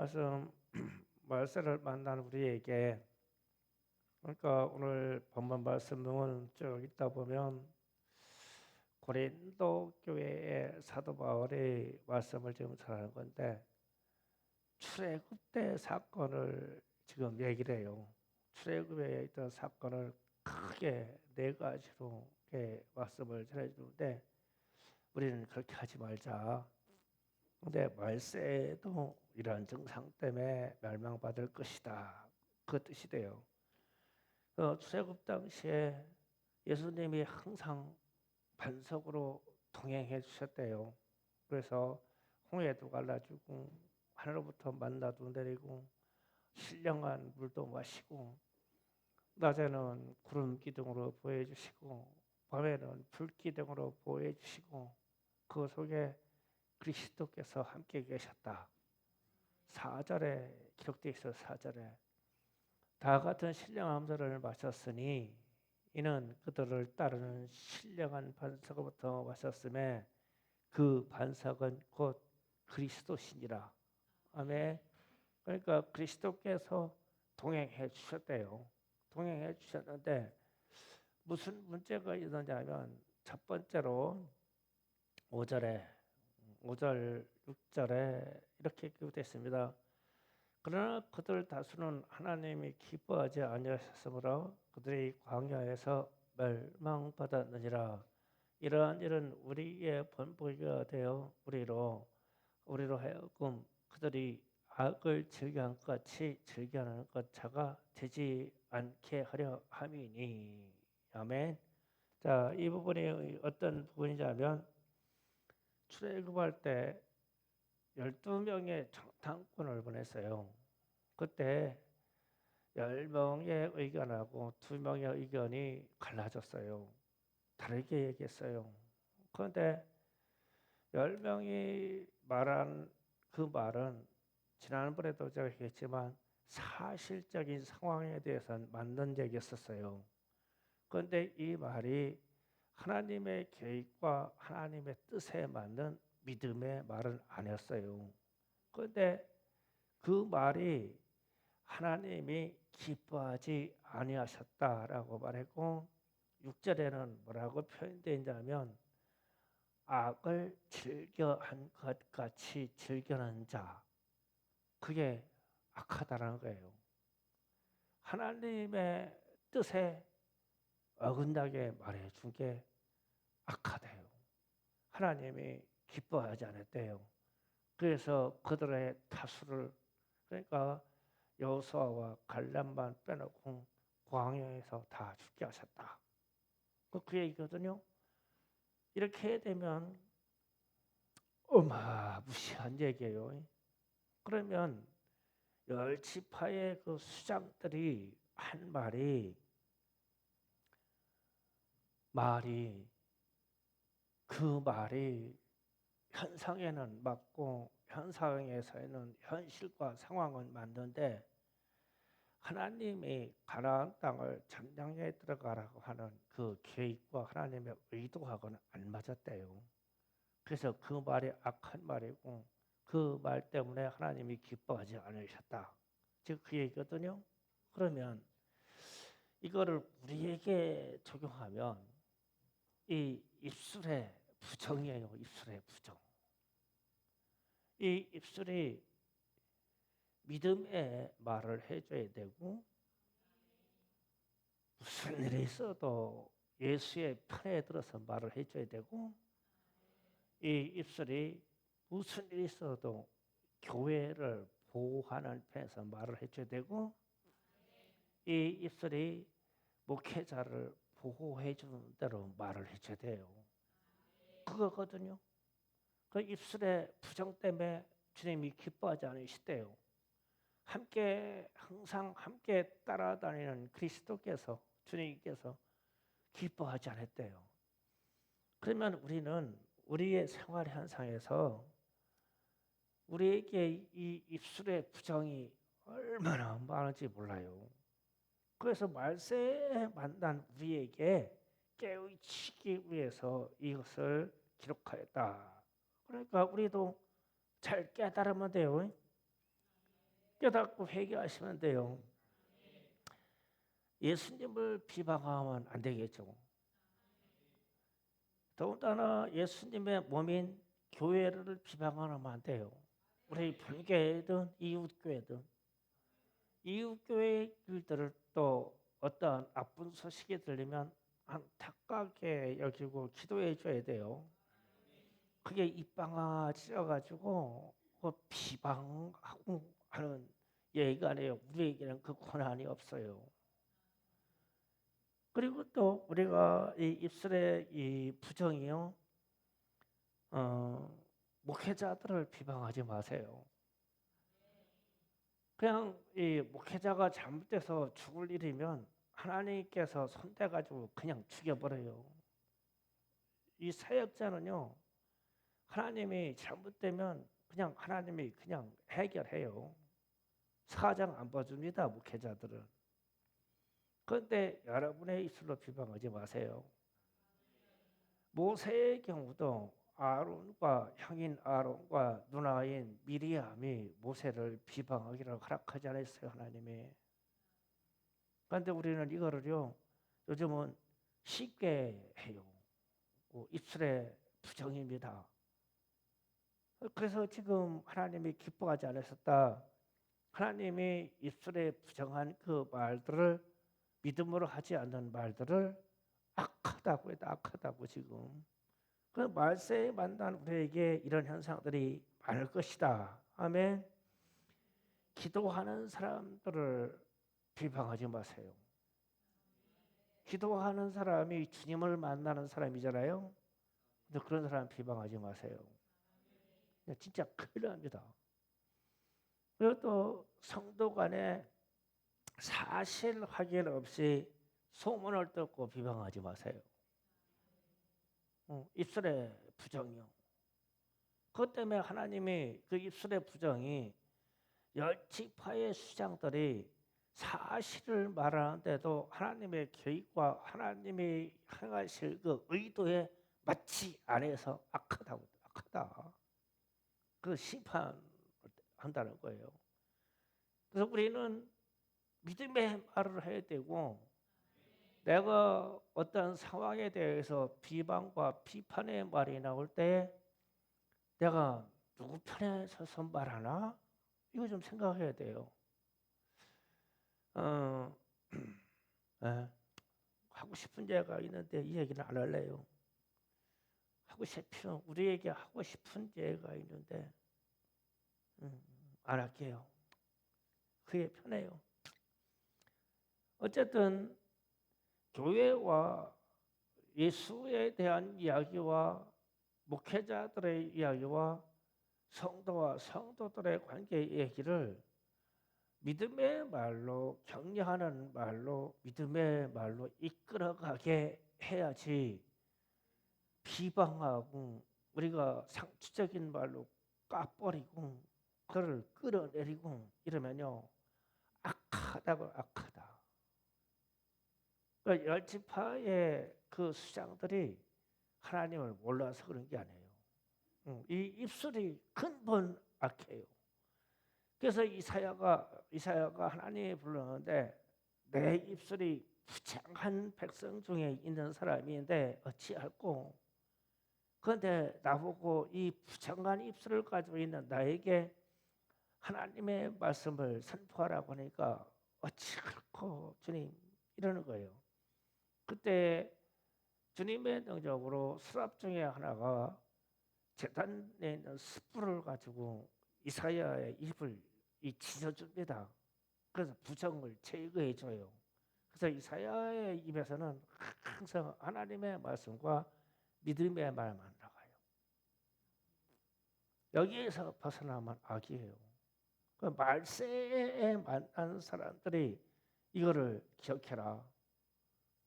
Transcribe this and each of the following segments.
말씀 말세를 만난 우리에게, 그러니까 오늘 본문 말씀은 쭉 읽다 보면 고린도 교회의 사도 바울이 말씀을 지금 전하는 건데, 출애굽 때 사건을 지금 얘기를 해요. 출애굽에 있던 사건을 크게 네 가지로 이렇게 말씀을 전해주는데, 우리는 그렇게 하지 말자. 근데 말세도 이러한 증상 때문에 멸망받을 것이다, 그 뜻이 돼요. 출애굽 당시에 예수님이 항상 반석으로 동행해 주셨대요. 그래서 홍해도 갈라주고 하늘로부터 만나도 내리고 신령한 물도 마시고, 낮에는 구름 기둥으로 보여주시고 밤에는 불 기둥으로 보여주시고, 그 속에 그리스도께서 함께 계셨다. 4절에 기록되어 있어. 4절에 다 같은 신령한 물을 마셨으니 이는 그들을 따르는 신령한 반석으로부터 마셨음에 그 반석은 곧 그리스도시니라. 아멘. 그러니까 그리스도께서 동행해 주셨대요. 동행해 주셨는데 무슨 문제가 있었냐면, 첫 번째로 5절에 5절 6절에 이렇게 기록되어 있습니다. 그러나 그들 다수는 하나님이 기뻐하지 아니하셨으므로 그들이 광야에서 멸망받았느니라. 이러한 일은 우리의 본보기가 되어 우리로 하여금 그들이 악을 즐겨한 것 같이 즐겨하는 것 자가 되지 않게 하려 함이니. 아멘. 자, 이 부분이 어떤 부분이냐면, 출애굽할 때 12명의 정탐꾼을 보냈어요. 그때 10명의 의견하고 2명의 의견이 갈라졌어요. 다르게 얘기했어요. 그런데 10명이 말한 그 말은 지난번에도 제가 얘기했지만 사실적인 상황에 대해서는 맞는 얘기였었어요. 그런데 이 말이 하나님의 계획과 하나님의 뜻에 맞는 믿음의 말은 아니었어요. 그런데 그 말이 하나님이 기뻐하지 아니하셨다라고 말했고, 6절에는 뭐라고 표현되어 있냐면 악을 즐겨한 것 같이 즐겨하는 자, 그게 악하다라는 거예요. 하나님의 뜻에 어긋나게 말해준 게 악하대요. 하나님이 기뻐하지 않았대요. 그래서 그들의 다수를, 그러니까 여호수아와 갈렙만 빼놓고 광야에서 다 죽게 하셨다. 그 얘기거든요. 이렇게 되면 어마무시한 얘기예요. 그러면 열 지파의 그 수장들이 한 말이 그 말이 현상에는 맞고 현상에서는 현실과 상황은 맞는데, 하나님이 가나안 땅을 점령해 들어가라고 하는 그 계획과 하나님의 의도하고는 안 맞았대요. 그래서 그 말이 악한 말이고 그 말 때문에 하나님이 기뻐하지 않으셨다, 즉 그 얘기거든요. 그러면 이거를 우리에게 적용하면 이 입술의 부정이에요. 입술의 부정. 이 입술이 믿음의 말을 해줘야 되고, 무슨 일이 있어도 예수의 편에 들어서 말을 해줘야 되고, 이 입술이 무슨 일이 있어도 교회를 보호하는 편에서 말을 해줘야 되고, 이 입술이 목회자를 보호해주는 대로 말을 해줘야 돼요. 그거거든요. 그 입술의 부정 때문에 주님이 기뻐하지 않으시대요. 항상 함께 따라다니는 그리스도께서, 주님께서 기뻐하지 않았대요. 그러면 우리는 우리의 생활 현상에서 우리에게 이 입술의 부정이 얼마나 많은지 몰라요. 그래서 말세에 만난 우리에게 깨우치기 위해서 이것을 기록하였다. 그러니까 우리도 잘 깨달으면 돼요. 깨닫고 회개하시면 돼요. 예수님을 비방하면 안 되겠죠. 더군다나 예수님의 몸인 교회를 비방하면 안 돼요. 우리 본교회든 이웃교회든 이웃교회 일들을 또 어떠한 나쁜 소식이 들리면 안타깝게 여기고 기도해 줘야 돼요. 그게 입방아 찢어가지고 그 비방하고 하는 얘기가 아니에요. 우리에게는 그 권한이 없어요. 그리고 또 우리가 이 입술의 이 부정이요, 목회자들을 비방하지 마세요. 그냥 이 목회자가 잘못돼서 죽을 일이면 하나님께서 손대가지고 그냥 죽여버려요. 이 사역자는요, 하나님이 잘못되면 그냥 하나님이 그냥 해결해요. 사장 안 봐줍니다, 목회자들은. 그런데 여러분의 입술로 비방하지 마세요. 모세의 경우도 아론과 형인 아론과 누나인 미리암이 모세를 비방하기를 허락하지 않았어요, 하나님이. 그런데 우리는 이거를요, 요즘은 쉽게 해요. 입술의 부정입니다. 그래서 지금 하나님이 기뻐하지 않으셨다. 하나님이 입술에 부정한 그 말들을 믿음으로 하지 않는 말들을 악하다고 해도 악하다고 지금. 그 말세에 만난 우리에게 이런 현상들이 많을 것이다. 아멘. 기도하는 사람들을 비방하지 마세요. 기도하는 사람이 주님을 만나는 사람이잖아요. 근데 그런 사람 비방하지 마세요. 진짜 큰일 납니다. 그리고 또 성도 간에 사실 확인 없이 소문을 듣고 비방하지 마세요. 입술의 부정이요. 그것 때문에 하나님이 그 입술의 부정이 열지파의 수장들이 사실을 말하는데도 하나님의 계획과 하나님이 행하실 그 의도에 맞지 않아서 악하다. 그 심판한다는 거예요. 그래서 우리는 믿음의 말을 해야 되고, 내가 어떤 상황에 대해서 비방과 비판의 말이 나올 때 내가 누구 편에 서서 말하나? 이거 좀 생각해야 돼요. 하고 싶은 얘기가 있는데 이 얘기는 안 할래요. 우리에게 하고 싶은 얘기가 있는데 안 할게요. 그게 편해요. 어쨌든 교회와 예수에 대한 이야기와 목회자들의 이야기와 성도와 성도들의 관계 얘기를 믿음의 말로, 격려하는 말로, 믿음의 말로 이끌어가게 해야지, 비방하고 우리가 상투적인 말로 까버리고 그를 끌어내리고 이러면요, 악하다. 그러니까 열지파의 그 수장들이 하나님을 몰라서 그런 게 아니에요. 이 입술이 근본 악해요. 그래서 이사야가 하나님이 불렀는데, 내 입술이 부정한 백성 중에 있는 사람인데 어찌할꼬. 그런데 나보고 이 부정한 입술을 가지고 있는 나에게 하나님의 말씀을 선포하라고 하니까 어찌할꼬 주님, 이러는 거예요. 그때 주님의 능력으로 수랍 중에 하나가 제단에 있는 숯불을 가지고 이사야의 입을 찢어줍니다. 그래서 부정을 제거해 줘요. 그래서 이사야의 입에서는 항상 하나님의 말씀과 믿음의 말만 나가요. 여기에서 벗어나면 악이에요. 그 말세에 만난 사람들이 이거를 기억해라.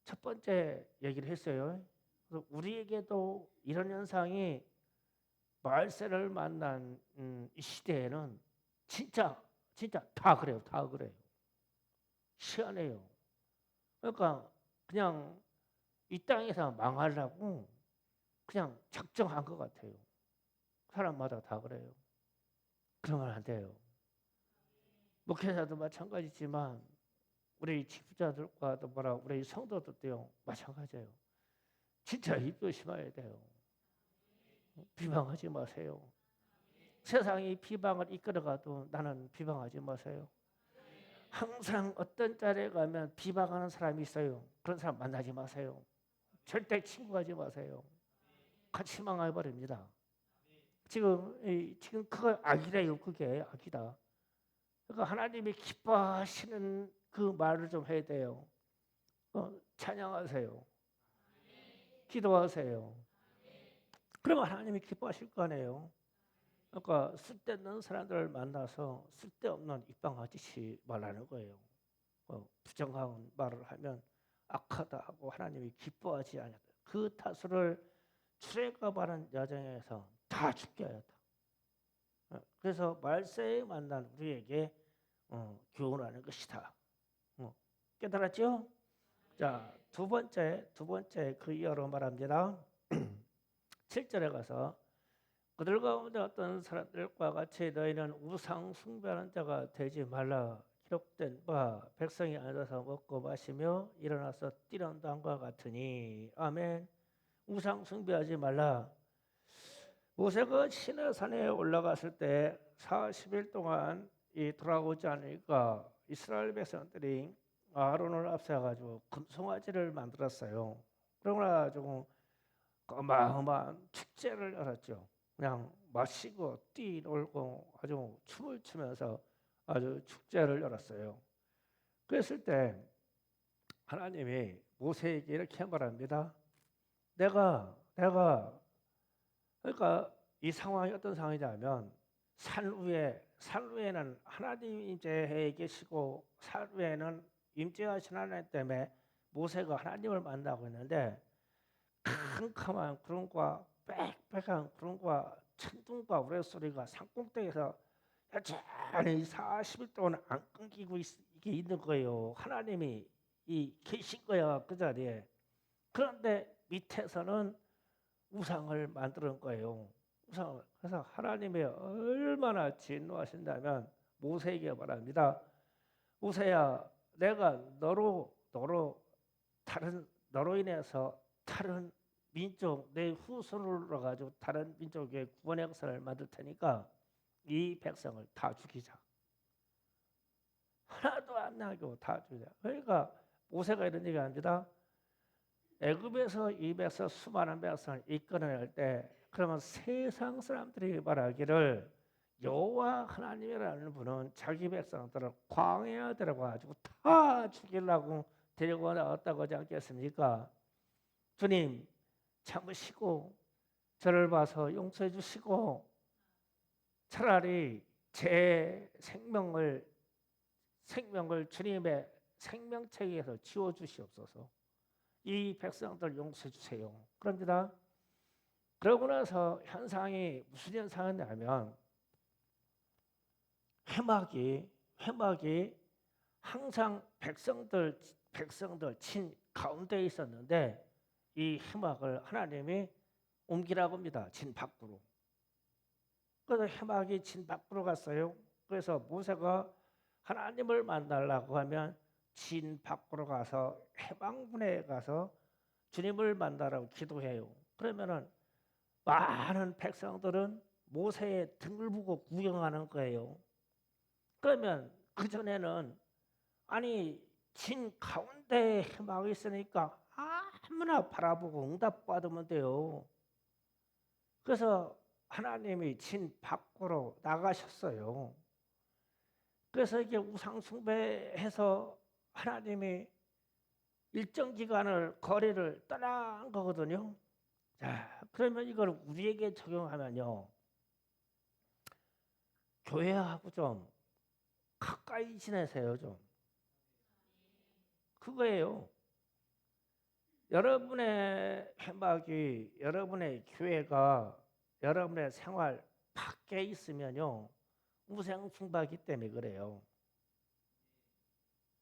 첫 번째 얘기를 했어요. 그래서 우리에게도 이런 현상이 말세를 만난 이 시대에는 진짜 다 그래요. 다 그래요. 희한해요. 그러니까 그냥 이 땅에서 망하려고 그냥 작정한 것 같아요. 사람마다 다 그래요. 그러면 안 돼요. 목회자도 마찬가지지만 우리 지부자들과도 우리 성도들도요 마찬가지예요. 진짜 입 조심해야 돼요. 비방하지 마세요. 세상이 비방을 이끌어가도 나는 비방하지 마세요. 항상 어떤 자리에 가면 비방하는 사람이 있어요. 그런 사람 만나지 마세요. 절대 친구하지 마세요. 같이 망해버립니다. 지금 그거 악이래요. 그게 악이다. 그러니까 하나님이 기뻐하시는 그 말을 좀 해야 돼요. 찬양하세요. 기도하세요. 그러면 하나님이 기뻐하실 거 아니에요. 그러니까 쓸데없는 사람들을 만나서 쓸데없는 입방아짓이 말하는 거예요. 부정한 말을 하면 악하다 하고 하나님이 기뻐하지 않았다. 그 타수를 출애굽하는 여정에서 다 죽게 하였다. 그래서 말세에 만난 우리에게 교훈하는 것이다. 깨달았죠? 자, 두 번째 그 이하로 말합니다. 7절에 가서 그들 가운데 어떤 사람들과 같이 너희는 우상 숭배하는 자가 되지 말라. 기록된 바 백성이 앉아서 먹고 마시며 일어나서 뛰는 땅과 같으니. 아멘. 우상 숭배하지 말라. 모세가 시내산에 올라갔을 때 40일 동안 돌아오지 않으니까 이스라엘 백성들이 아론을 앞세워가지고 금송아지를 만들었어요. 그러고 어마어마한 축제를 열었죠. 그냥 마시고 뛰놀고 아주 춤을 추면서 아주 축제를 열었어요. 그랬을 때 하나님이 모세에게 이렇게 말합니다. 내가 그러니까 이 상황이 어떤 상황이냐면 산 위에는 하나님이 임재해 계시고 산 위에는 임재하신 하나님 때문에 모세가 하나님을 만나고 있는데 캄캄한 구름과 빽빽한 구름과 천둥과 우레소리가 산꼭대기에서 여전히 40일 동안 안 끊기고 이게 있는 거예요. 하나님이 계신 거야 그 자리에. 그런데 밑에서는 우상을 만드는 거예요. 우상을. 그래서 하나님이 얼마나 진노하신다면 모세에게 말합니다. 모세야, 내가 너로 인해서 다른 민족 내 후손으로 가지고 다른 민족의 구원의 역사를 만들 테니까 이 백성을 다 죽이자. 하나도 안 남기고 다 죽이자. 그러니까 모세가 이런 얘기합니다. 애굽에서 이 백성 수많은 백성을 이끌어낼 때 그러면 세상 사람들이 말하기를 여호와 하나님이라는 분은 자기 백성들을 광야에 들어가지고 다 죽이려고 데리고 나왔다고 하지 않겠습니까? 주님 참으시고 저를 봐서 용서해 주시고 차라리 제 생명을 주님의 생명책에서 지워 주시옵소서. 이 백성들 용서해 주세요. 그럽니다. 그러고 나서 현상이 무슨 현상이냐면 회막이 항상 백성들 친 가운데 있었는데 이 회막을 하나님이 옮기라고 합니다. 진 밖으로. 그래서 회막이 진 밖으로 갔어요. 그래서 모세가 하나님을 만나려고 하면 진 밖으로 가서 해방문에 가서 주님을 만나라고 기도해요. 그러면은 많은 백성들은 모세의 등을 보고 구경하는 거예요. 그러면 그 전에는 아니 진 가운데에 해막이 있으니까 아무나 바라보고 응답 받으면 돼요. 그래서 하나님이 진 밖으로 나가셨어요. 그래서 이게 우상 숭배해서 하나님이 일정 기간을 거리를 떠난 거거든요. 자, 그러면 이걸 우리에게 적용하면요. 교회하고 좀 가까이 지내세요, 좀. 그거예요. 여러분의 회막이, 여러분의 교회가 여러분의 생활 밖에 있으면요. 우상 숭배하기 때문에 그래요.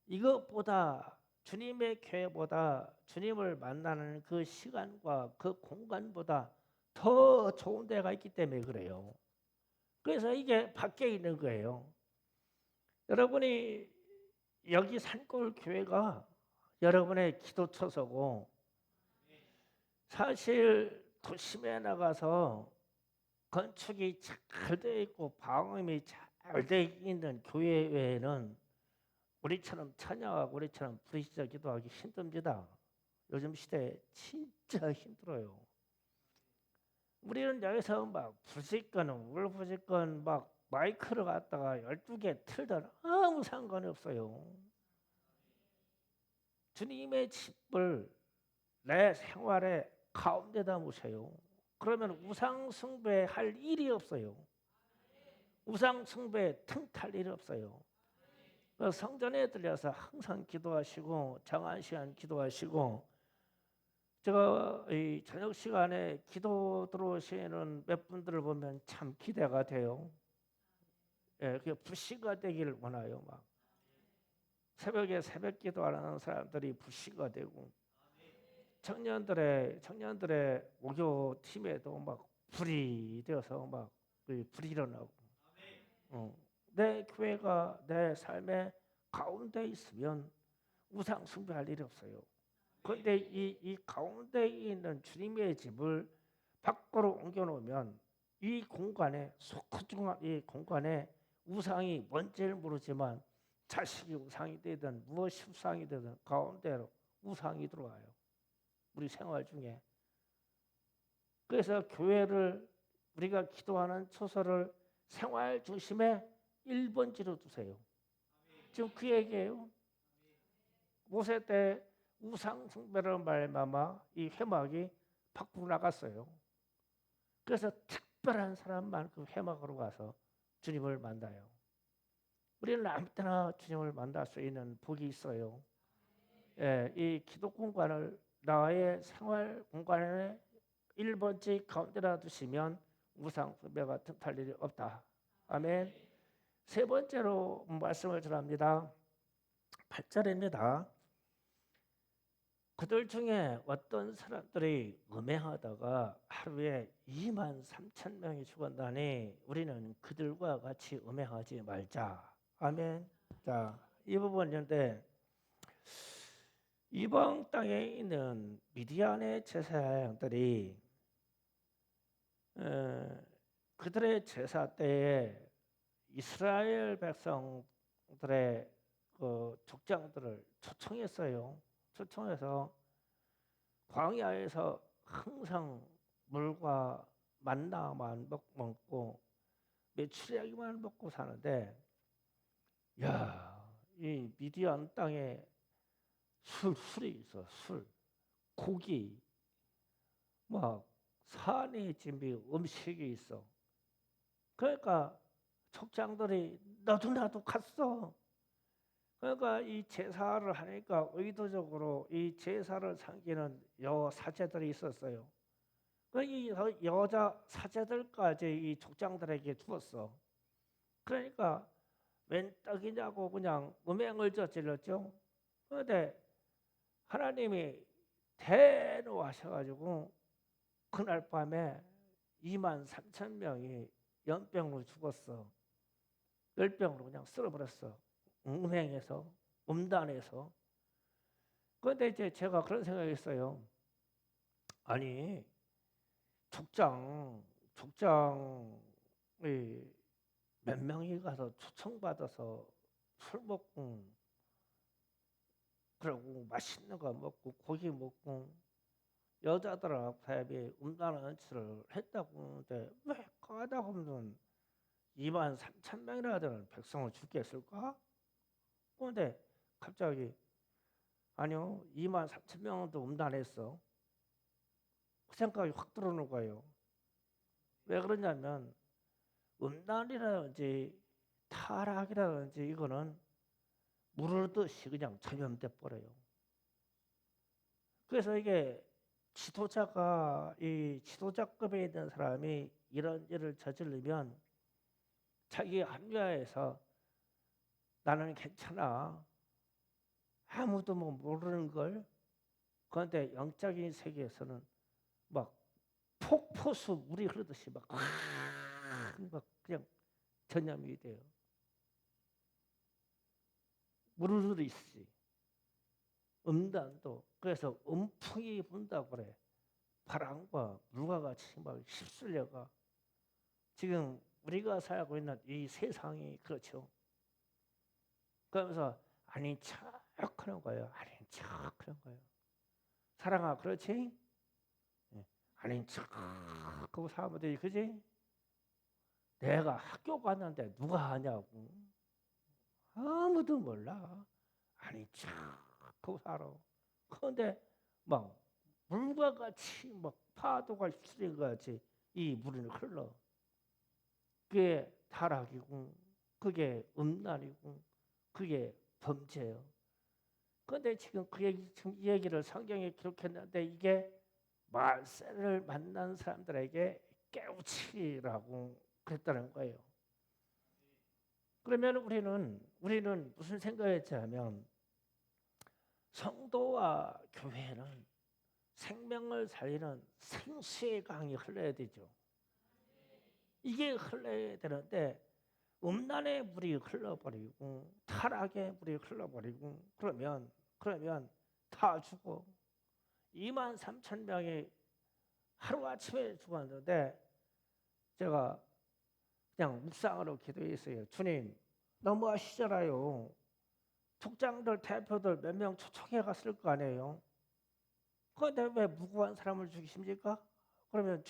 이것보다 주님의 교회보다 주님을 만나는 그 시간과 그 공간보다 더 좋은 데가 있기 때문에 그래요. 그래서 이게 밖에 있는 거예요. 여러분이 여기 산골 교회가 여러분의 기도처소고, 사실 도심에 나가서 건축이 잘 되어 있고 방음이 잘 되어 있는 교회 외에는 우리처럼 찬양하고 우리처럼 부르짖어 기도하기 힘듭니다. 요즘 시대에 진짜 힘들어요. 우리는 여기서 막 부지건 울부짖건 막 마이크를 갖다가 12개 틀든 아무 상관이 없어요. 주님의 집을 내 생활의 가운데다 모셔요. 그러면 우상 숭배할 일이 없어요. 우상 숭배 틈탈 일이 없어요. 성전에 들려서 항상 기도하시고 정한 시간 기도하시고, 제가 이 저녁 시간에 기도 들어오시는 몇 분들을 보면 참 기대가 돼요. 예, 그 불씨가 되기를 원해요. 막 새벽에 새벽 기도하는 사람들이 불씨가 되고, 청년들의 목요 팀에도 막 불이 되어서 막 불이 일어나고, 내 교회가 내 삶의 가운데 있으면 우상 숭배할 일이 없어요. 그런데 이 가운데 있는 주님의 집을 밖으로 옮겨놓으면 이 공간에, 소중한 이 공간에 우상이 뭔지를 모르지만 자식이 우상이 되든 무엇이 우상이 되든 가운데로 우상이 들어와요. 우리 생활 중에. 그래서 교회를, 우리가 기도하는 처소를 생활 중심에 1번지로 두세요. 지금 그 얘기예요. 모세 때 우상 숭배를 말미암아 이 회막이 밖으로 나갔어요. 그래서 특별한 사람만 그 회막으로 가서 주님을 만나요. 우리는 아무 때나 주님을 만날 수 있는 복이 있어요. 예, 이 기도 공간을 나의 생활 공간에 1번지 가운데다 두시면 우상 숭배가 틈탈 일이 없다. 아멘. 세 번째로 말씀을 전합니다. 8절입니다. 그들 중에 어떤 사람들이 음행하다가 하루에 2만 3천 명이 죽었다니 우리는 그들과 같이 음행하지 말자. 아멘. 자, 이 부분인데, 이방 땅에 있는 미디안의 제사장들이 그들의 제사 때에 이스라엘 백성들의 그 족장들을 초청했어요. 초청해서 광야에서 항상 물과 만나만 먹고 메추리알만 먹고 사는데, 야, 이 미디안 땅에 술이 있어. 술, 고기, 막 산이 준비 음식이 있어. 그러니까 족장들이 나도 갔어. 그러니까 이 제사를 하니까 의도적으로 이 제사를 섬기는 여 사제들이 있었어요. 이 여자 사제들까지 이 족장들에게 주었어. 그러니까 웬 떡이냐고 그냥 음행을 저질렀죠. 그런데 하나님이 대노하셔가지고 그날 밤에 2만 3천 명이 연병으로 죽었어. 열병으로 그냥 쓸어버렸어. 음행해서, 음란해서. 그런데 이제 제가 그런 생각이 있어요. 아니, 족장이 몇 명이 가서 초청받아서 술 먹고, 그러고 맛있는 거 먹고 고기 먹고 여자들하고 사이에 음란한 짓을 했다고 하는데 왜 까닭없는 2만 3천 명이나 되는 백성을 죽게 했을까? 그런데 갑자기 아니요, 2만 3천 명도 음란했어. 그 생각이 확 들어오는 거예요. 왜 그러냐면 음란이라든지 타락이라든지 이거는 물르듯이 그냥 전염돼 버려요. 그래서 이게 이 지도자급에 있는 사람이 이런 일을 저지르면 자기 합리화해서 나는 괜찮아, 아무도 뭐 모르는 걸. 그런데 영적인 세계에서는 막 폭포수 물이 흐르듯이 막 그냥 전염이 돼요. 무르르 있지. 음단도. 그래서 음풍이 분다고 그래. 바람과 물과 같이 막 휩쓸려가. 지금 우리가 살고 있는 이 세상이 그렇죠. 그러면서 아닌 척 하는 거예요. 아닌 척 하는 거예요. 사랑아, 그렇지? 아닌 척 하고 사람들이, 그지? 내가 학교 갔는데 누가 하냐고. 아무도 몰라. 아닌 척 하고 살아. 그런데 막 물과 같이 막 파도가 휩쓸린 것 같이 이 물은 흘러. 그게 타락이고, 그게 음란이고, 그게 범죄예요. 그런데 지금 지금 이 얘기를 성경에 기록했는데 이게 말세를 만난 사람들에게 깨우치라고 그랬다는 거예요. 그러면 우리는 무슨 생각했지 하면 성도와 교회는 생명을 살리는 생수의 강이 흘러야 되죠. 이게 흘러야 되는데 음란의 물이 흘러버리고 타락의 물이 흘러버리고 그러면 다 죽어. 23,000명이 하루아침에 죽었는데 제가 그냥 묵상으로 기도했어요. 주님, 너무하시잖아요. 국장들, 대표들 몇 명 초청해 갔을 거 아니에요. 그런데 왜 무고한 사람을 죽이십니까? 그러면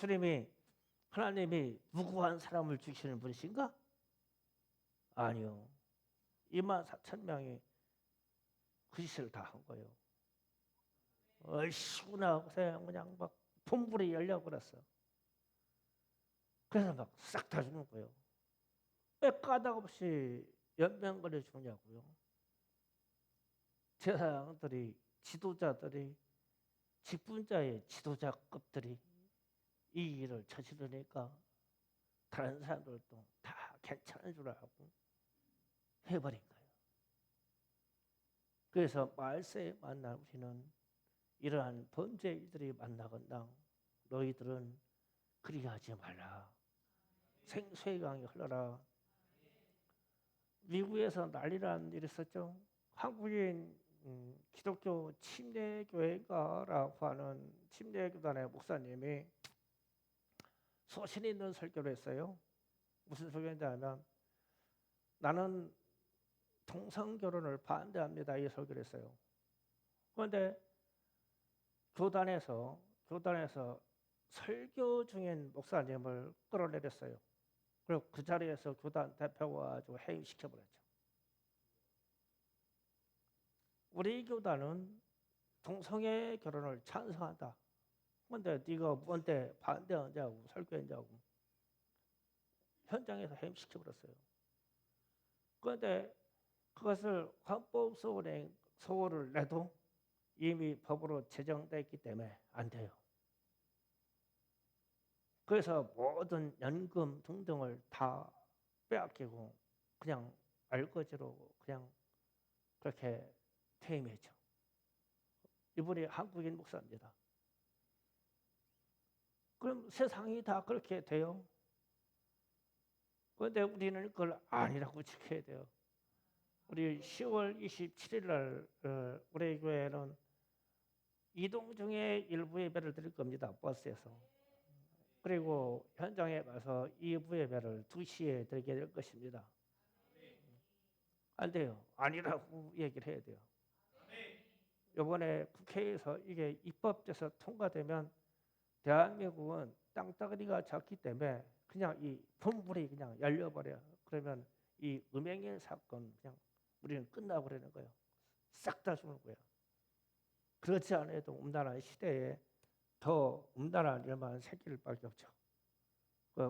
하나님이 무고한 사람을 죽이시는 분이신가? 아니요. 24,000명이 그 짓을 다 한 거예요. 얼씨구나 그냥 막 분불이 열려버렸어. 그래서 막 싹 다 죽는 거예요. 왜 까닭없이 연명거려 죽냐고요. 제사장들이, 지도자들이, 직분자의 지도자급들이 이 일을 저지르니까 다른 사람들도 다 괜찮은 줄 알고 해버린 거예요. 그래서 말세에 만난 우리는 이러한 범죄인들이 만나건당 너희들은 그리 하지 말라. 생수의 강이 흘러라. 미국에서 난리난 일이 있었죠. 한국인 기독교 침례교회가라고 하는 침례교단의 목사님이 소신 있는 설교를 했어요. 무슨 설교인지 알면 나는 동성결혼을 반대합니다. 이 설교를 했어요. 그런데 교단에서 설교 중인 목사님을 끌어내렸어요. 그리고 그 자리에서 교단 대표가 아주 해임시켜버렸죠. 우리 교단은 동성애 결혼을 찬성한다. 그런데 네가 뭔데 반대하냐고 설교했냐고 현장에서 해임시켜버렸어요. 그런데 그것을 헌법소원을 내도 이미 법으로 제정되어 있기 때문에 안 돼요. 그래서 모든 연금 등등을 다 빼앗기고 그냥 알거지로 그냥 그렇게 퇴임했죠. 이분이 한국인 목사입니다. 그럼 세상이 다 그렇게 돼요? 그런데 우리는 그걸 아니라고 지켜야 돼요. 우리 10월 27일 날 우리 교회는 이동 중에 일부 예배를 드릴 겁니다. 버스에서. 그리고 현장에 가서 2부 예배를 2시에 드리게 될 것입니다. 안 돼요. 아니라고 얘기를 해야 돼요. 이번에 국회에서 이게 입법돼서 통과되면 대한민국은 땅덩어리가 작기 때문에 그냥 이 분불이 그냥 열려버려. 그러면 이 음행의 사건 그냥 우리는 끝나고 그러는 거예요. 싹 다 죽는 거예요. 그렇지 않아도 음란한 시대에 더 음란한 일만 생길 밖에 없죠.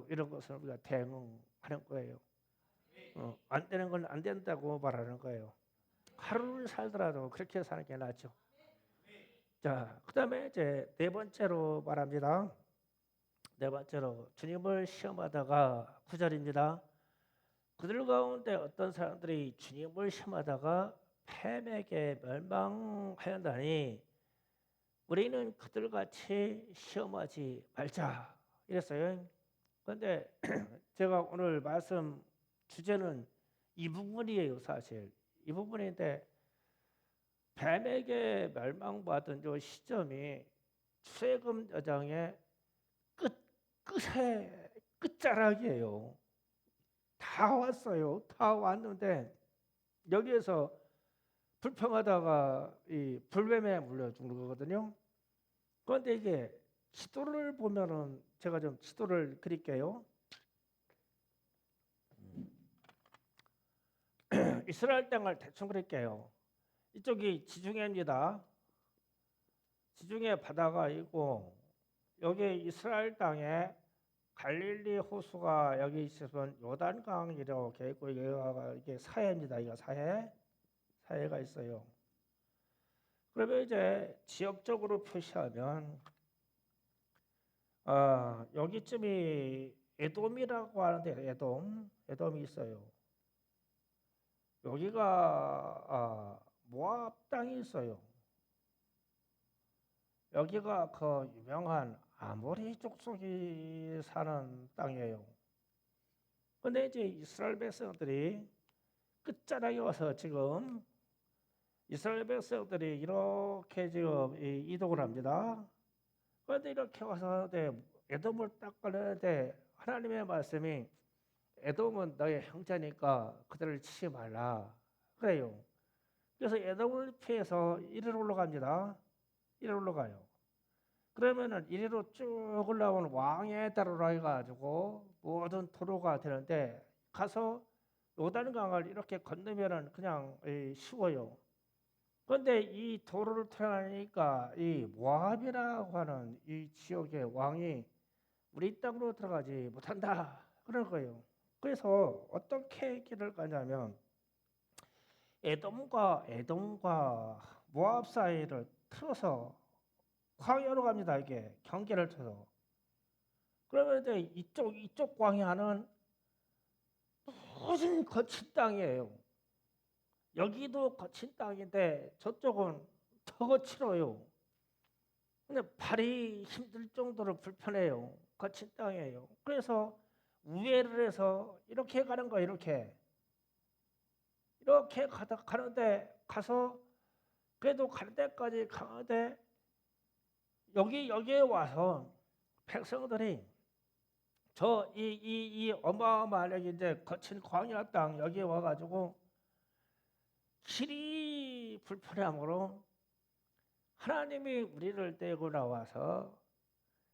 이런 것을 우리가 대응하는 거예요. 안 되는 건 안 된다고 말하는 거예요. 하루를 살더라도 그렇게 사는 게 낫죠. 자, 그다음에 이제 네 번째로 말합니다. 네 번째로 주님을 시험하다가 9절입니다. 그들 가운데 어떤 사람들이 주님을 시험하다가 뱀에게 멸망하였다니 우리는 그들같이 시험하지 말자 이랬어요. 그런데 제가 오늘 말씀 주제는 이 부분이에요. 사실 이 부분인데 뱀에게 멸망받은 요 시점이 출애굽 여정의 끝에 끝자락이에요. 다 왔어요. 다 왔는데 여기에서 불평하다가 이 불뱀에 물려 죽는 거거든요. 그런데 이게 지도를 보면은 제가 좀 지도를 그릴게요. 이스라엘 땅을 대충 그릴게요. 이쪽이 지중해입니다. 지중해 바다가 있고 여기 이스라엘 땅에 갈릴리 호수가 여기 있으면 요단강 이렇게 있고 이게 사해입니다. 이거 사해가 있어요. 그러면 이제 지역적으로 표시하면 여기쯤이 에돔이라고 하는데 에돔이 있어요. 여기가 모압 땅이 있어요. 여기가 그 유명한 아모리 족속이 사는 땅이에요. 근데 이제 이스라엘 백성들이 끝자락에 와서 지금 이스라엘 백성들이 이렇게 지금 이동을 합니다. 그런데 이렇게 와서 에돔을 딱 걸렸는데 하나님의 말씀이 에돔은 너의 형제니까 그들을 치지 말라 그래요. 그래서 에돔을 피해서 이리로 올라갑니다. 이리로 올라가요. 그러면은 이리로 쭉 올라오는 왕에 따라 해가지고 모든 도로가 되는데 가서 요단강을 이렇게 건너면은 그냥 쉬워요. 그런데 이 도로를 통하니까 이 모압이라고 하는 이 지역의 왕이 우리 땅으로 들어가지 못한다 그런 거예요. 그래서 어떻게 길을 가냐면 에돔과 모압 사이를 틀어서 광야로 갑니다. 이게 경계를 쳐서. 그러면 이제 이쪽 광야는 무슨 거친 땅이에요. 여기도 거친 땅인데 저쪽은 더 거칠어요. 근데 발이 힘들 정도로 불편해요. 거친 땅이에요. 그래서 우회를 해서 이렇게 가는 거예요. 이렇게 가는데 가서 그래도 갈 때까지 가는데 여기에 와서 백성들이 이 어마어마하게 이제 거친 광야 땅 여기에 와가지고 길이 불편함으로 하나님이 우리를 떼고 나와서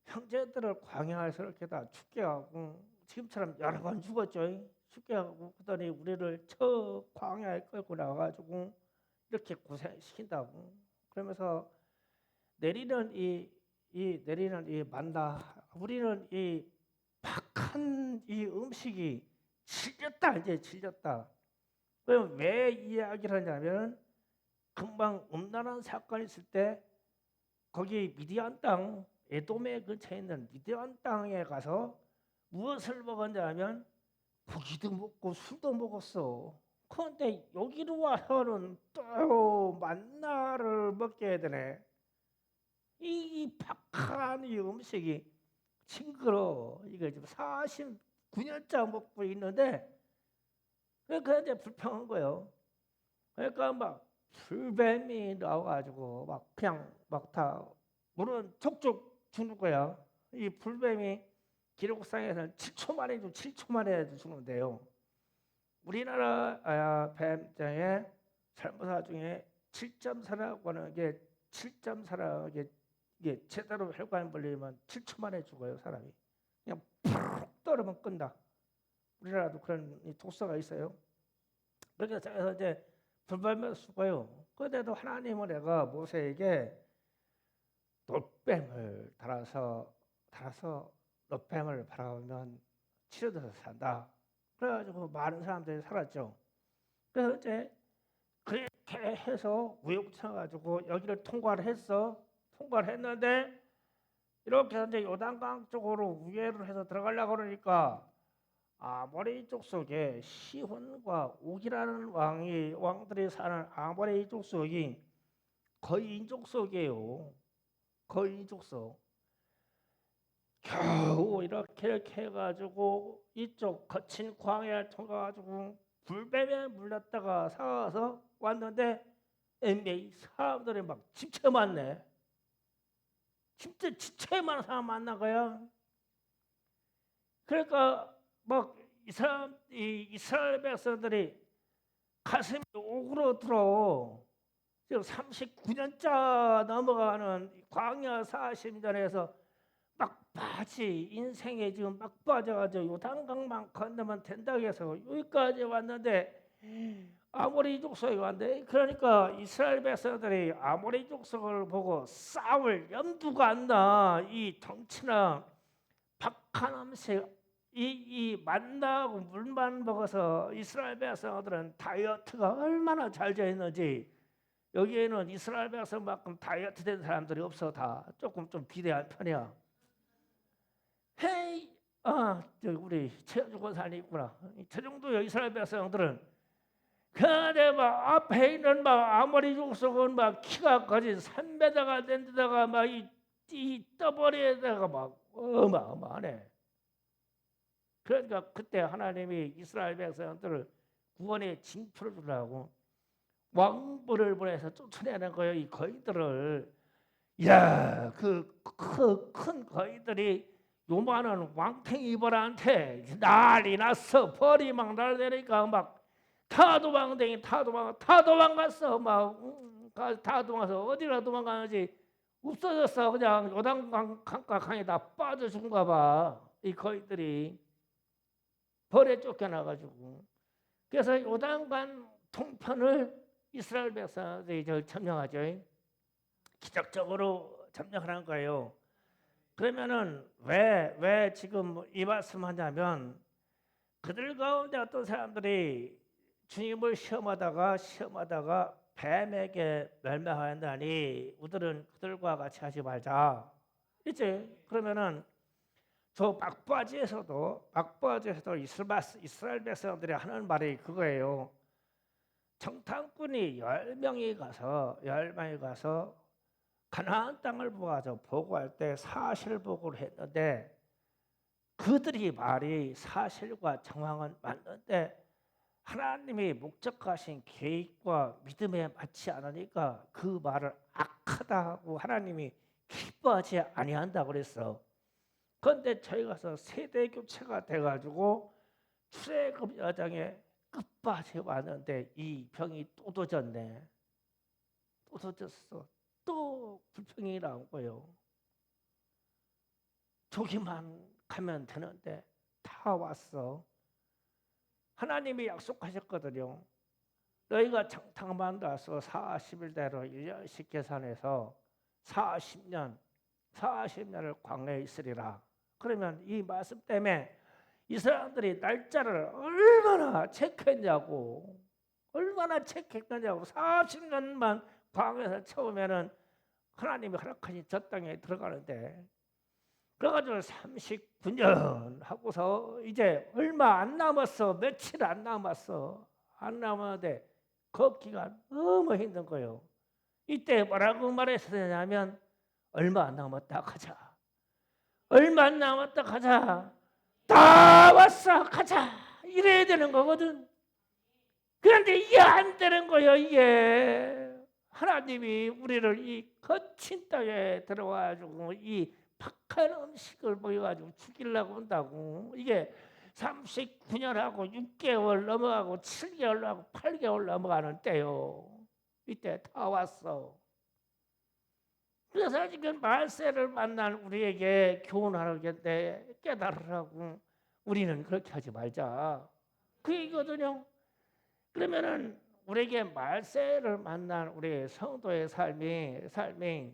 형제들을 광야에서 이렇게 다 죽게 하고 지금처럼 여러 번 죽었죠. 죽게 하고 그러더니 우리를 저 광야에 끌고 나와가지고 이렇게 고생시킨다고. 그러면서 내리는 이 만나 우리는 이 박한 이 음식이 질렸다. 그럼 왜 이야기를 하냐면 금방 음란한 사건이 있을 때 거기 미디안 땅 에돔의 근처에 있는 미디안 땅에 가서 무엇을 먹었냐면 고기도 먹고 술도 먹었어. 그런데 여기로 와서는 또 만나를 먹게 되네. 이 박한 이 음식이 징그러. 이거 지금 49년째 먹고 있는데 그러니까 이제 불평한 거예요. 그러니까 막 불뱀이 나와가지고 막 그냥 막 다 물은 족족 죽는 거야. 이 불뱀이 기록상에서는 7초 만에 죽는데요. 우리나라 뱀장의 살모사 중에 7.4라고 하는 게 7.4라 이게 제대로 혈관 벌리면 7초 만에 죽어요 사람이. 그냥 푹 떨어면 끝나. 우리나라도 그런 독서가 있어요. 그래서 이제 불발면 죽어요. 그런데도 하나님은 내가 모세에게 놋뱀을 달아서 놋뱀을 바라보면 치료돼서 산다. 그래가지고 많은 사람들이 살았죠. 그래서 이제 그렇게 해서 우욕쳐 가지고 여기를 통과를 했는데 이렇게 해서 이제 요단강 쪽으로 우회를 해서 들어가려고 그러니까 아모레 족속에 시혼과 옥이라는 왕들이 사는 아모레 족속이 거의 족속이에요. 거의 족속. 겨우 이렇게 해가지고 이쪽 거친 광야를 통해가지고 불뱀에 물렸다가 살아서 왔는데 NBA 사람들이 막 집체 많네. 진짜 집체 많은 사람 만난 거야. 그러니까 막 이 이스라엘 백성들이 가슴이 오그러들어. 지금 39년차 넘어가는 광야 40년에서 막바지 인생에 지금 막 빠져가지고 요단강만 건너면 된다고 해서 여기까지 왔는데 아모리 족속이 왔는데, 그러니까 이스라엘 백성들이 아모리 족속을 보고 싸울 염두가 안 나. 이 덩치나 박한 음식 이 만나고 물만 먹어서 이스라엘 백성들은 다이어트가 얼마나 잘 되어 있는지, 여기에는 이스라엘 백성만큼 다이어트 된 사람들이 없어. 다 조금 좀 비대한 편이야. 헤이, 우리 최주 권사님 있구나. 저 정도의 이스라엘 백성들은. 근데 막 앞에 있는 막 아모리 족속은 막 키가 거진 3m가 된 데다가 막 이 떠버리에다가 막 어마어마하네. 그러니까 그때 하나님이 이스라엘 백성들을 구원의 징표를 주려고 왕벌을 보내서 쫓아내는 거예요. 이 거인들을. 야, 그 큰 거인들이 요만한 왕탱이 벌한테 난리 났어. 벌이 막 날리니까 막 다 도망갔어. 다 도망가서 어디로 도망가는지 없어졌어. 그냥 요단강 강가강에 다 빠져 죽은가 봐. 이 거인들이 벌에 쫓겨나가지고. 그래서 요단강 동편을 이스라엘 백성들이 점령하죠. 기적적으로 점령하는 거예요. 그러면은 왜 지금 이 말씀하냐면, 그들 가운데 어떤 사람들이 주님을 시험하다가 뱀에게 멸망하였나니 우리들은 그들과 같이 하지 말자. 이제 그러면은 저 막바지에서도 이스라엘 백성들이 하는 말이 그거예요. 정탐꾼이 10명이 가서 가나안 땅을 보고할 때 사실보고를 했는데, 그들이 말이 사실과 정황은 맞는데 하나님이 목적하신 계획과 믿음에 맞지 않으니까 그 말을 악하다고 하나님이 기뻐하지 아니한다고 그랬어. 그런데 저희 가서 세대 교체가 돼가지고 출애굽 여정에 끝까지 왔는데 이 병이 또 도졌네. 또 도졌어. 또 불평이 나온 거예요. 저기만 가면 되는데 다 왔어. 하나님이 약속하셨거든요. 너희가 정탐만 가서 40일대로 1년씩 계산해서 40년을 광야에 있으리라. 그러면 이 말씀 때문에 이 사람들이 날짜를 얼마나 체크했냐고. 40년만 광야에서 채우면은 하나님이 허락하신 저 땅에 들어가는데, 그래가지고 39년 하고서 이제 얼마 안 남았어. 며칠 안 남았는데 걷기가 너무 힘든 거예요. 이때 뭐라고 말했었냐면, 얼마 안 남았다 가자. 얼마 안 남았다 가자. 다 왔어 가자. 이래야 되는 거거든. 그런데 이게 안 되는 거예요. 이게 하나님이 우리를 이 거친 땅에 들어와가지고 이 박한 음식을 먹여가지고 죽이려고 한다고. 이게 39년하고 6개월 넘어가고 7개월 하고 8개월 넘어가는 때요. 이때 다 왔어. 그래서 지금 말세를 만난 우리에게 교훈하는데 깨달으라고. 우리는 그렇게 하지 말자. 그 얘기거든요. 그러면은 우리에게 말세를 만난 우리 성도의 삶이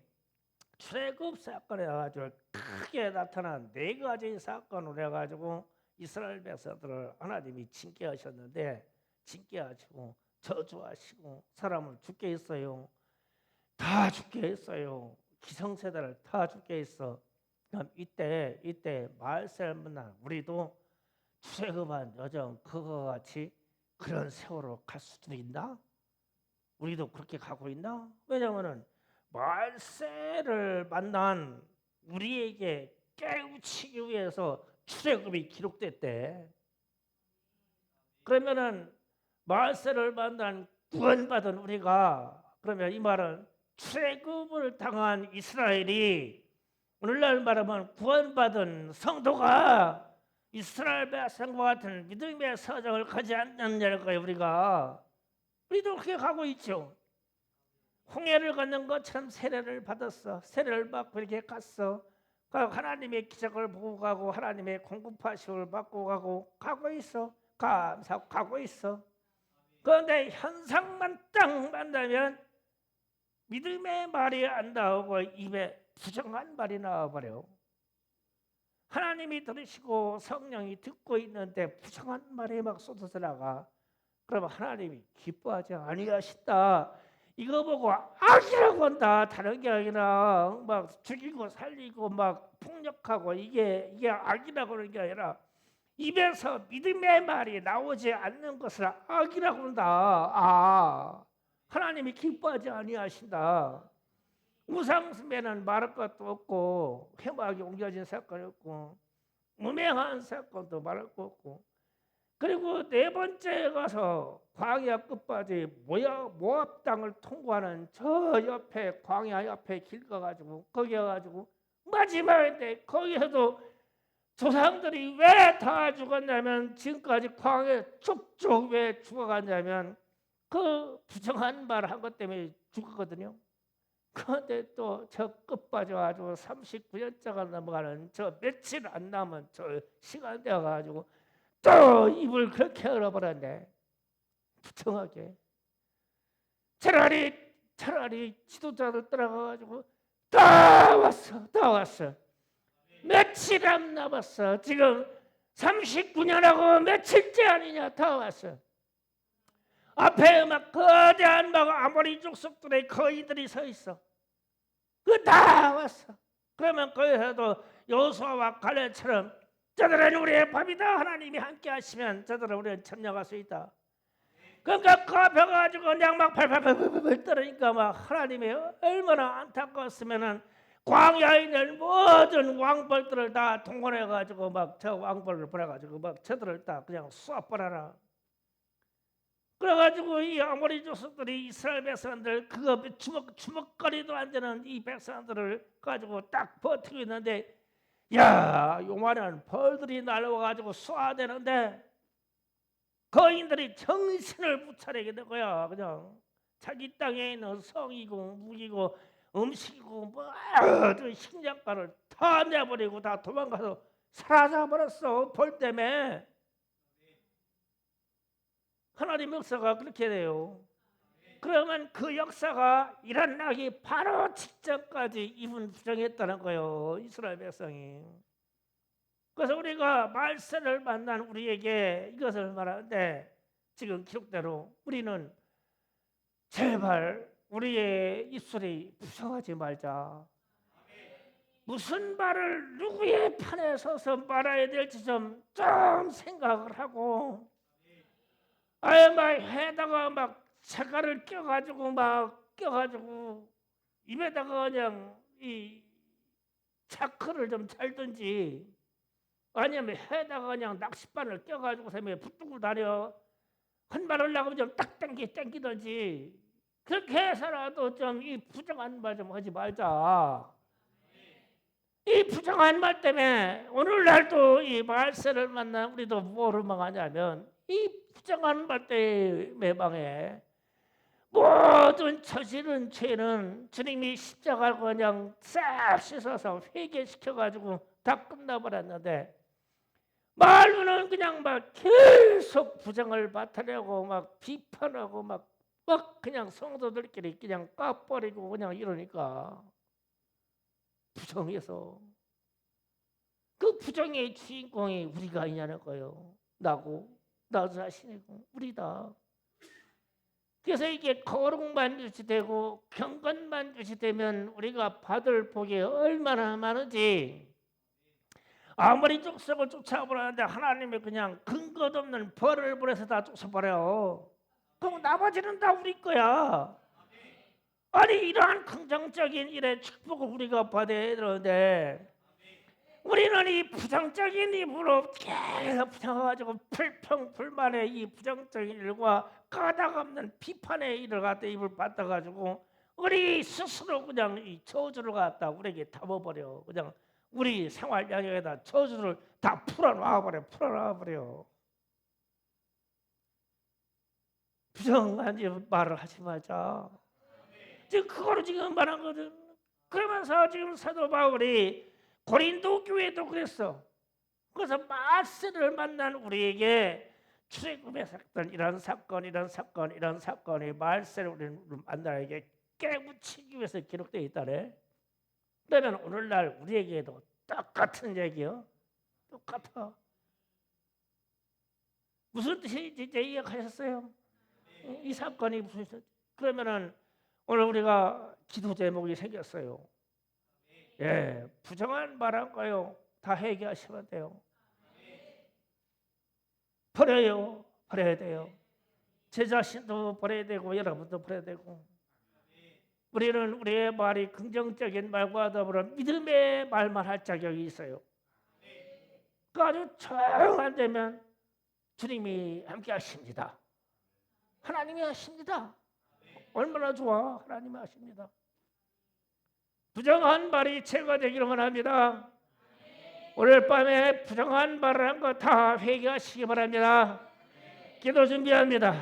출애굽 사건에 가지고 크게 나타난 4가지 사건으로 해가지고 이스라엘 백성들을 하나님이 징계하셨는데, 징계하시고 저주하시고 사람을 죽게 했어요. 다 죽게 했어요. 기성세대를 다 죽게 했어. 그럼 이때 말세를 만난 우리도 출애굽한 여정 그거 같이 그런 세월로 갈 수도 있나? 우리도 그렇게 가고 있나? 왜냐하면은 말세를 만난 우리에게 깨우치기 위해서 출애굽이 기록됐대. 그러면은 말세를 만난 구원받은 우리가 그러면 이 말은 출애굽을 당한 이스라엘이 오늘날 말하면 구원받은 성도가 이스라엘 백성과 같은 믿음의 서정을 가지 않느냐는 거예요. 우리도 그렇게 가고 있죠. 홍해를 걷는 것처럼 세례를 받았어. 세례를 받고 이렇게 갔어. 하나님의 기적을 보고 가고 하나님의 공급하심을 받고 가고 있어. 감사하고 가고 있어. 그런데 현상만 딱 만나면 믿음의 말이 안 나오고 입에 부정한 말이 나와버려. 하나님이 들으시고 성령이 듣고 있는데 부정한 말이 막 쏟아져 나가. 그러면 하나님이 기뻐하지 아니하신다. 이거 보고 악이라고 한다. 다른 게 아니라 막 죽이고 살리고 막 폭력하고 이게 악이라고 하는 게 아니라 입에서 믿음의 말이 나오지 않는 것을 악이라고 한다. 하나님이 기뻐하지 아니하신다. 우상숭배는 말할 것도 없고 회막이 옮겨진 사건이 없고 무명한 사건도 말할 것 없고 그리고 네 번째에 가서 광야 끝까지 모압 땅을 통과하는 저 옆에 광야 옆에 길 가가지고 거기 가가지고 마지막에 거기서도 조상들이 왜 다 죽었냐면 지금까지 광야에 쭉쭉 왜 죽어갔냐면 그 부정한 말 한 것 때문에 죽었거든요. 그런데 또 저 끝빠져가지고 39년째가 넘어가는 저 며칠 안 남은 저 시간 되어가지고 또 입을 그렇게 열어버렸네. 부정하게. 차라리 지도자를 따라가가지고 다 왔어. 며칠 안 남았어. 지금 39년하고 며칠째 아니냐. 다 왔어. 앞에 막 거대한 막 아모리 족속들의 거인들이 서 있어. 그 다 왔어. 그러면 거기서도 여호수아와 갈렙처럼 저들은 우리의 밥이다. 하나님이 함께 하시면 저들은 우리는 참여할 수 있다. 그러니까 그 앞에 가지고 그냥 막 팔팔팔팔 떨으니까 막 하나님이 얼마나 안타까웠으면은 광야에 있는 모든 왕벌들을 다 동원해 가지고 막 저 왕벌을 보내가지고 막 저들을 다 그냥 쏘아버려라. 그래가지고 이 아모리 족속들이 이스라엘 백성들 그거 주먹거리도 안 되는 이 백성들을 가지고 딱 버티고 있는데 야 요만한 벌들이 날아와가지고 쏘아대는데 거인들이 정신을 못 차리게 된 거야. 그냥 자기 땅에 있는 성이고 무기고 음식이고 모든 식량가를 다 내버리고 다 도망가서 사라져버렸어. 벌 때문에. 하나님 역사가 그렇게 돼요. 그러면 그 역사가 일어나기 바로 직전까지 이분 부정했다는 거예요. 이스라엘 백성이. 그래서 우리가 말세를 만난 우리에게 이것을 말하는데 지금 기록대로 우리는 제발 우리의 입술이 부정하지 말자. 무슨 말을 누구의 편에 서서 말해야 될지 좀 생각을 하고 아예 막 해다가 막 색깔을 껴가지고 입에다가 그냥 이 차크를 좀 찰든지 아니면 해다가 그냥 낚싯바늘 껴가지고 새에 붙들고 다녀 한 발 올라가면 좀 딱 땡기든지 그렇게 해서라도 좀 이 부정한 말 좀 하지 말자. 이 부정한 말 때문에 오늘날도 이 말세를 만나 우리도 뭐를 망하냐면 이 부정한 말 때문에 망해. 모든 저지른 죄는 주님이 십자가를 그냥 싹 씻어서 회개시켜가지고 다 끝나버렸는데 말로는 그냥 막 계속 부정을 맡으려고 막 비판하고 막 그냥 성도들끼리 그냥 까버리고 그냥 이러니까 부정해서 그 부정의 주인공이 우리가 아니냐는 거예요. 나 자신이고 우리다. 그래서 이게 거룩만 유지되고 경건만 유지되면 우리가 받을 복이 얼마나 많은지 아무리 족속을 쫓아보라는데 하나님이 그냥 근거도 없는 벌을 보내서 다 쫓아버려. 그럼 나머지는 다 우리 거야. 아니 이러한 긍정적인 일의 축복을 우리가 받아야 되는데 우리는 이 부정적인 입으로 계속 붙여가지고 불평불만의 이 부정적인 일과 까닭 없는 비판의 일을 갖다 입을 받아가지고 우리 스스로 그냥 이 저주를 갖다 우리에게 담아버려. 그냥 우리 생활 영역에다 저주를 다 풀어놔버려. 부정한 말을 하지 말자. 지금 그거로 지금 말한 거든. 그러면서 지금 사도 바울이 고린도 교회도 그랬어. 그래서 마스를 만난 우리에게 출애굽의 사건, 이런 사건이 말세를 우리는 만나에게 깨우치기 위해서 기록되어 있다네. 그러면 오늘날 우리에게도 똑같은 얘기요. 똑같아. 무슨 뜻이 이제 이해하셨어요? 이 사건이 무슨 뜻이? 그러면은 오늘 우리가 기도 제목이 생겼어요. 예, 부정한 말한 거요. 다 회개하시면 돼요. 버려야 돼요. 제 자신도 버려야 되고 여러분도 버려야 되고. 우리는 우리의 말이 긍정적인 말과 더불어 믿음의 말만 할 자격이 있어요. 그 아주 조용한 데면 주님이 함께 하십니다. 하나님이 하십니다. 얼마나 좋아. 하나님이 하십니다. 부정한 말이 제거되기를 원합니다. 오늘 밤에 부정한 말을 한 거 다 회개하시기 바랍니다. 기도 준비합니다.